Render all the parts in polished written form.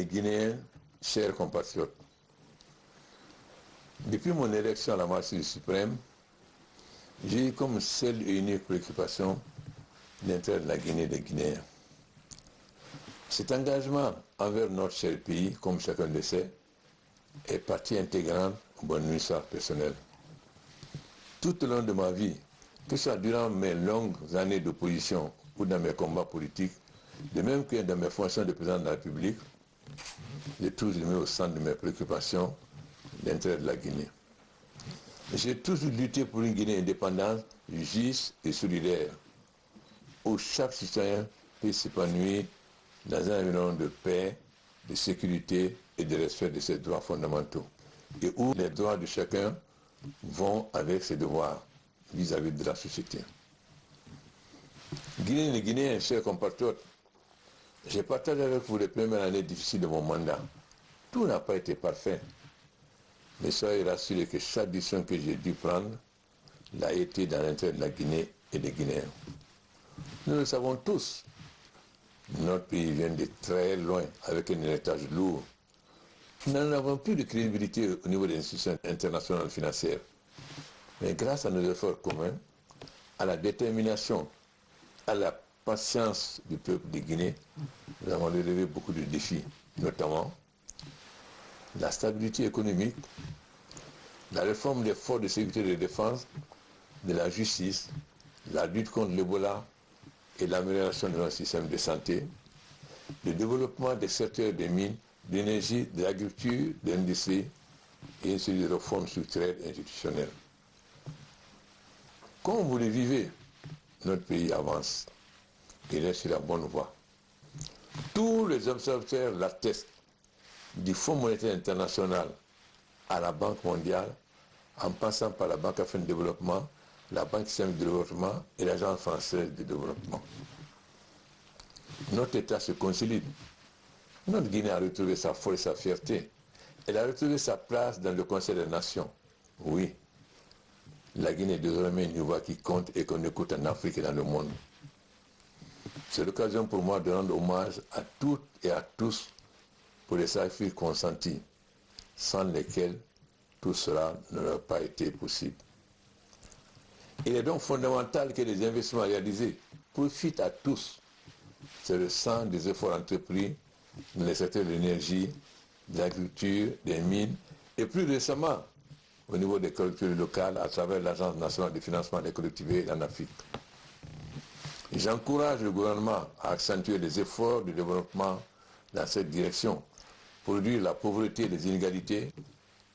et Guinéens, chers compatriotes, depuis mon élection à la marche du suprême, j'ai eu comme seule et unique préoccupation l'intérêt de la Guinée et des Guinéens. Cet engagement envers notre cher pays, comme chacun le sait, est partie intégrante de mon histoire personnelle. Tout au long de ma vie, que ce soit durant mes longues années d'opposition ou dans mes combats politiques, de même que dans mes fonctions de président de la République, j'ai toujours mis au centre de mes préoccupations l'intérêt de la Guinée. J'ai toujours lutté pour une Guinée indépendante, juste et solidaire, où chaque citoyen peut s'épanouir dans un environnement de paix, de sécurité et de respect de ses droits fondamentaux, et où les droits de chacun vont avec ses devoirs vis-à-vis de la société. Guinéens et Guinéens, chers compatriotes, j'ai partagé avec vous les premières années difficiles de mon mandat. Tout n'a pas été parfait, mais soyez rassurés que chaque décision que j'ai dû prendre l'a été dans l'intérêt de la Guinée et des Guinéens. Nous le savons tous, notre pays vient de très loin avec un héritage lourd. Nous n'avons plus de crédibilité au niveau des institutions internationales financières. Mais grâce à nos efforts communs, à la détermination, à la patience du peuple de Guinée, nous avons relevé beaucoup de défis, notamment la stabilité économique, la réforme des forces de sécurité et de défense, de la justice, la lutte contre l'Ebola et l'amélioration de notre système de santé, le développement des secteurs des mines, de l'énergie, de l'agriculture, de l'industrie et ainsi de réformes structurelles et institutionnelles. Comme vous le vivez, notre pays avance. Il est sur la bonne voie. Tous les observateurs l'attestent, du Fonds monétaire international à la Banque mondiale, en passant par la Banque africaine de développement, la Banque islamique de développement et l'Agence française de développement. Notre État se consolide. Notre Guinée a retrouvé sa force et sa fierté. Elle a retrouvé sa place dans le Conseil des Nations. Oui, la Guinée est désormais une voix qui compte et qu'on écoute en Afrique et dans le monde. C'est l'occasion pour moi de rendre hommage à toutes et à tous pour les sacrifices consentis, sans lesquels tout cela n'aurait pas été possible. Il est donc fondamental que les investissements réalisés profitent à tous. C'est le sens des efforts entrepris dans les secteurs de l'énergie, de l'agriculture, des mines et plus récemment au niveau des collectivités locales à travers l'Agence nationale de financement des collectivités en Afrique. J'encourage le gouvernement à accentuer les efforts de développement dans cette direction pour réduire la pauvreté et les inégalités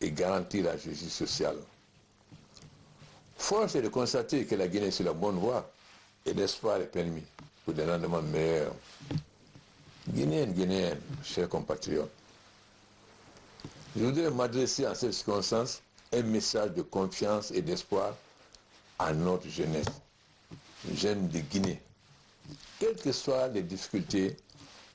et garantir la justice sociale. Force est de constater que la Guinée est sur la bonne voie et l'espoir est permis pour des rendements meilleurs. Guinéennes, Guinéens, chers compatriotes, je voudrais m'adresser en cette circonstance un message de confiance et d'espoir à notre jeunesse, jeunes de Guinée. Quelles que soient les difficultés,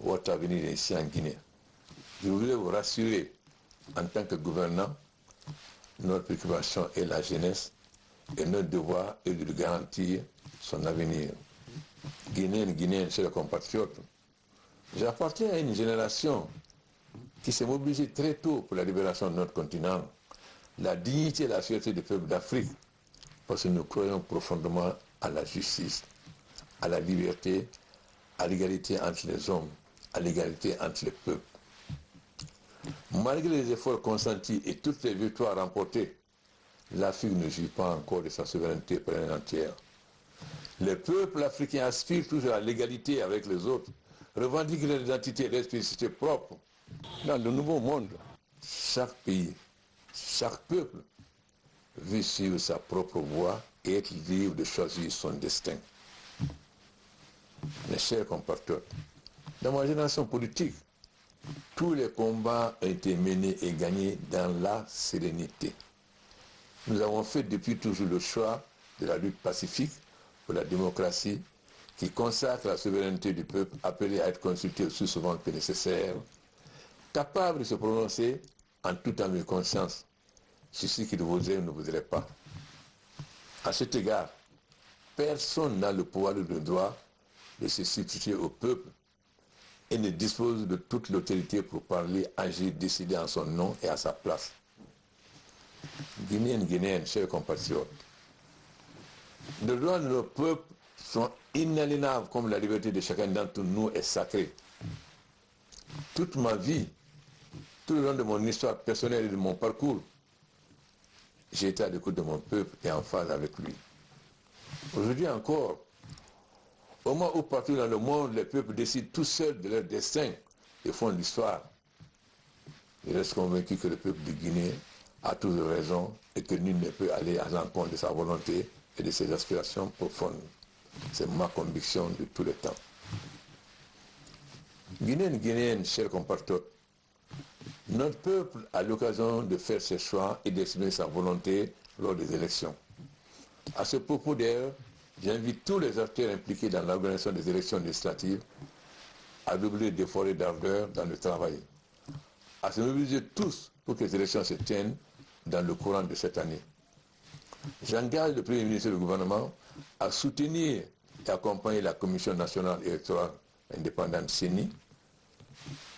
votre avenir est ici en Guinée. Je voudrais vous rassurer, en tant que gouvernant, notre préoccupation est la jeunesse et notre devoir est de lui garantir son avenir. Guinéennes, Guinéens, chers compatriotes, j'appartiens à une génération qui s'est mobilisée très tôt pour la libération de notre continent, la dignité et la fierté des peuples d'Afrique, parce que nous croyons profondément à la justice, à la liberté, à l'égalité entre les hommes, à l'égalité entre les peuples. Malgré les efforts consentis et toutes les victoires remportées, l'Afrique ne jouit pas encore de sa souveraineté pleine et entière. Les peuples africains aspirent toujours à l'égalité avec les autres, revendiquent leur identité et leur spécificité propre. Dans le nouveau monde, chaque pays, chaque peuple veut suivre sa propre voie et être libre de choisir son destin. Mes chers compatriotes, dans ma génération politique, tous les combats ont été menés et gagnés dans la sérénité. Nous avons fait depuis toujours le choix de la lutte pacifique pour la démocratie qui consacre la souveraineté du peuple appelé à être consulté aussi souvent que nécessaire, capable de se prononcer en toute âme et conscience sur ce qu'il voudrait ou ne voudrait pas. À cet égard, personne n'a le pouvoir ou le droit de se substituer au peuple, et ne dispose de toute l'autorité pour parler, agir, décider en son nom et à sa place. Guinéennes, chers compatriotes, les droits de nos peuples sont inaliénables comme la liberté de chacun d'entre nous est sacrée. Toute ma vie, tout le long de mon histoire personnelle et de mon parcours, j'ai été à l'écoute de mon peuple et en phase avec lui. Aujourd'hui encore, au moment où partout dans le monde, les peuples décident tout seuls de leur destin et font l'histoire, je reste convaincu que le peuple de Guinée a toujours raison et que nul ne peut aller à l'encontre de sa volonté et de ses aspirations profondes. C'est ma conviction de tout le temps. Guinéennes, chers compatriotes, notre peuple a l'occasion de faire ses choix et d'exprimer sa volonté lors des élections. À ce propos d'ailleurs, j'invite tous les acteurs impliqués dans l'organisation des élections législatives à doubler d'efforts et d'ardeur dans le travail, à se mobiliser tous pour que les élections se tiennent dans le courant de cette année. J'engage le Premier ministre du gouvernement à soutenir et accompagner la Commission nationale électorale indépendante CENI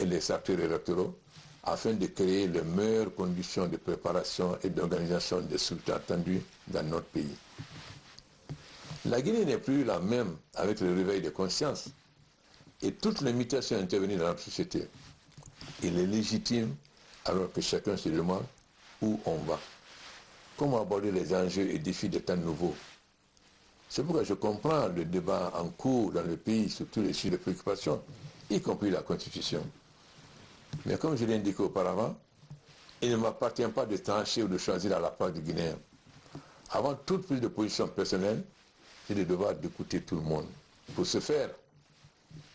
et les acteurs électoraux afin de créer les meilleures conditions de préparation et d'organisation des scrutins attendus dans notre pays. La Guinée n'est plus la même avec le réveil des consciences et toutes les mutations intervenues dans notre société. Il est légitime alors que chacun se demande où on va. Comment aborder les enjeux et défis des temps nouveaux. C'est pourquoi je comprends le débat en cours dans le pays sur tous les sujets de préoccupation, y compris la Constitution. Mais comme je l'ai indiqué auparavant, il ne m'appartient pas de trancher ou de choisir à la place du Guinéen. Avant toute prise de position personnelle, j'ai le devoir d'écouter tout le monde. Pour ce faire,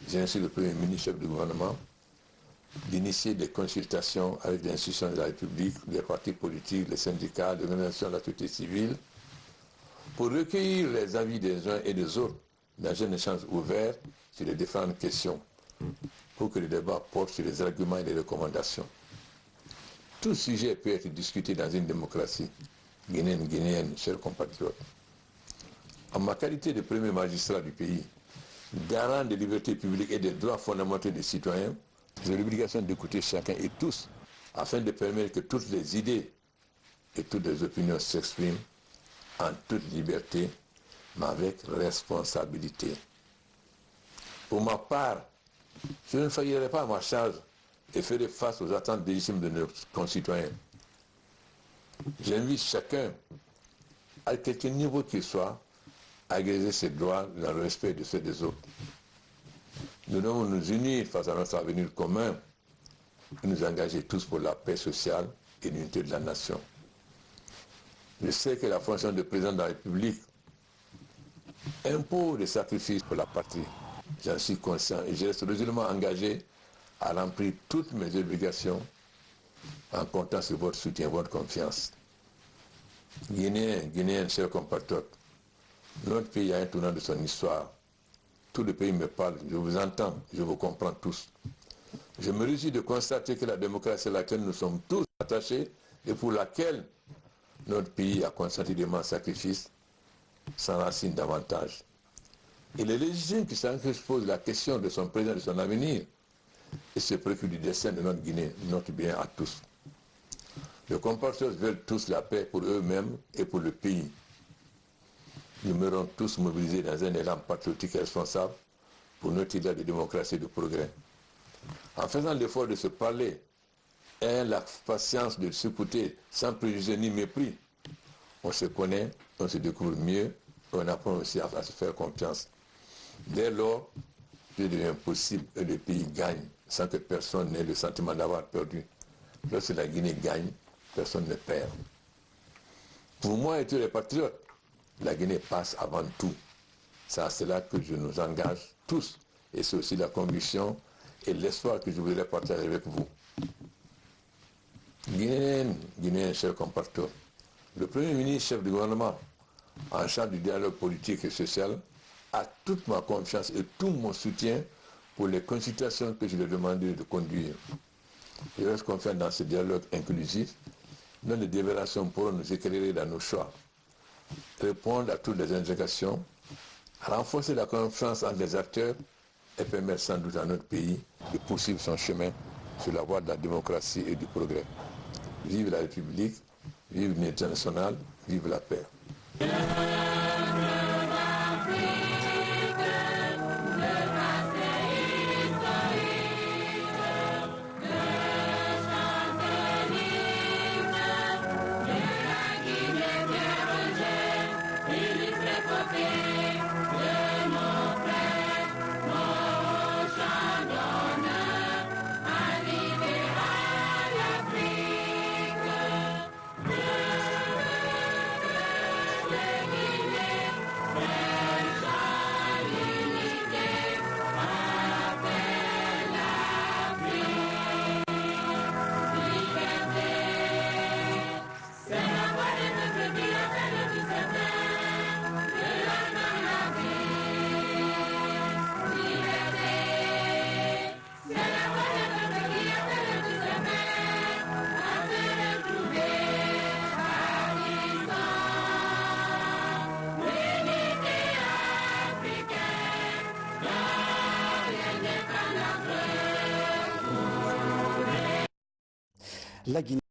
j'ai ainsi le Premier ministre, chef du gouvernement, d'initier des consultations avec les institutions de la République, les partis politiques, les syndicats, les organisations de la société civile, pour recueillir les avis des uns et des autres dans un échange ouvert sur les différentes questions, pour que le débat porte sur les arguments et les recommandations. Tout sujet peut être discuté dans une démocratie guinéenne, chers compatriotes. En ma qualité de premier magistrat du pays, garant des libertés publiques et des droits fondamentaux des citoyens, j'ai l'obligation d'écouter chacun et tous, afin de permettre que toutes les idées et toutes les opinions s'expriment en toute liberté, mais avec responsabilité. Pour ma part, je ne faillirai pas à ma charge et ferai face aux attentes légitimes de nos concitoyens. J'invite chacun, à quelque niveau qu'il soit, à exercer ses droits dans le respect de ceux des autres. Nous devons nous unir face à notre avenir commun et nous engager tous pour la paix sociale et l'unité de la nation. Je sais que la fonction de président de la République impose des sacrifices pour la patrie. J'en suis conscient et je reste résolument engagé à remplir toutes mes obligations en comptant sur votre soutien, votre confiance. Guinéens, chers compatriotes, notre pays a un tournant de son histoire. Tout le pays me parle, je vous entends, je vous comprends tous. Je me réjouis de constater que la démocratie à laquelle nous sommes tous attachés et pour laquelle notre pays a consenti d'immenses sacrifices s'enracine davantage. Il est légitime que chacun se pose la question de son présent et de son avenir et se préoccupe du destin de notre Guinée, notre bien à tous. Les compatriotes veulent tous la paix pour eux-mêmes et pour le pays. Nous meurons tous mobilisés dans un élan patriotique et responsable pour notre idée de démocratie et de progrès. En faisant l'effort de se parler et la patience de s'écouter sans préjugés ni mépris, on se connaît, on se découvre mieux et on apprend aussi à se faire confiance. Dès lors, il devient possible que le pays gagne sans que personne n'ait le sentiment d'avoir perdu. Lorsque la Guinée gagne, personne ne perd. Pour moi et tous les patriotes, la Guinée passe avant tout. C'est à cela que je nous engage tous. Et c'est aussi la conviction et l'espoir que je voudrais partager avec vous. Guinéens, chers compatriotes, le Premier ministre, chef du gouvernement, en charge du dialogue politique et social, a toute ma confiance et tout mon soutien pour les consultations que je lui ai demandé de conduire. Je reste confiant dans ce dialogue inclusif, dont les délibérations pourront nous éclairer dans nos choix, répondre à toutes les indications, renforcer la confiance entre les acteurs et permettre sans doute à notre pays de poursuivre son chemin sur la voie de la démocratie et du progrès. Vive la République, vive l'unité nationale, vive la paix. La Guinée